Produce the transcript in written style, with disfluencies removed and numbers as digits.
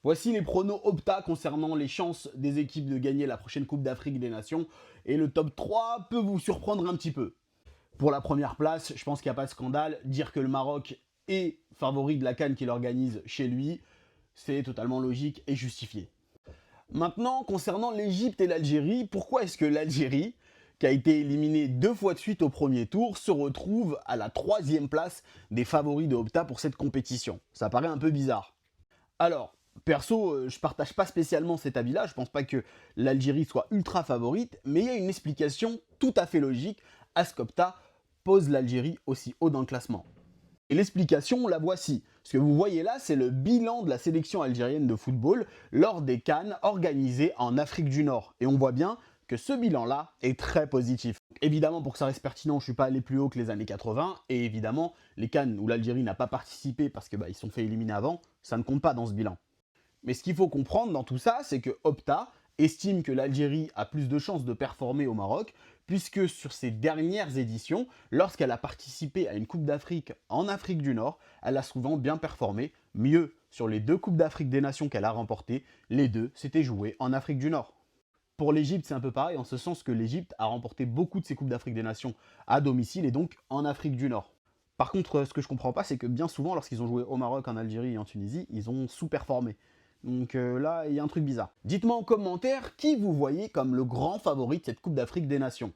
Voici les pronos Opta concernant les chances des équipes de gagner la prochaine Coupe d'Afrique des Nations. Et le top 3 peut vous surprendre un petit peu. Pour la première place, je pense qu'il n'y a pas de scandale. Dire que le Maroc est favori de la CAN qu'il organise chez lui, c'est totalement logique et justifié. Maintenant, concernant l'Égypte et l'Algérie, pourquoi est-ce que l'Algérie, qui a été éliminée 2 fois de suite au premier tour, se retrouve à la 3e place des favoris de Opta pour cette compétition? Ça paraît un peu bizarre. Alors, perso, je partage pas spécialement cet avis-là, je pense pas que l'Algérie soit ultra favorite, mais il y a une explication tout à fait logique à ce qu'Opta pose l'Algérie aussi haut dans le classement. Et l'explication, la voici. Ce que vous voyez là, c'est le bilan de la sélection algérienne de football lors des CAN organisées en Afrique du Nord. Et on voit bien que ce bilan-là est très positif. Évidemment, pour que ça reste pertinent, je ne suis pas allé plus haut que les années 80. Et évidemment, les CAN où l'Algérie n'a pas participé parce que ils se sont fait éliminer avant, ça ne compte pas dans ce bilan. Mais ce qu'il faut comprendre dans tout ça, c'est que Opta estime que l'Algérie a plus de chances de performer au Maroc, puisque sur ses dernières éditions, lorsqu'elle a participé à une Coupe d'Afrique en Afrique du Nord, elle a souvent bien performé, mieux sur les 2 Coupes d'Afrique des Nations qu'elle a remportées, les 2 s'étaient jouées en Afrique du Nord. Pour l'Égypte, c'est un peu pareil, en ce sens que l'Égypte a remporté beaucoup de ses Coupes d'Afrique des Nations à domicile et donc en Afrique du Nord. Par contre, ce que je comprends pas, c'est que bien souvent, lorsqu'ils ont joué au Maroc, en Algérie et en Tunisie, ils ont sous-performé. Donc là, il y a un truc bizarre. Dites-moi en commentaire qui vous voyez comme le grand favori de cette Coupe d'Afrique des Nations.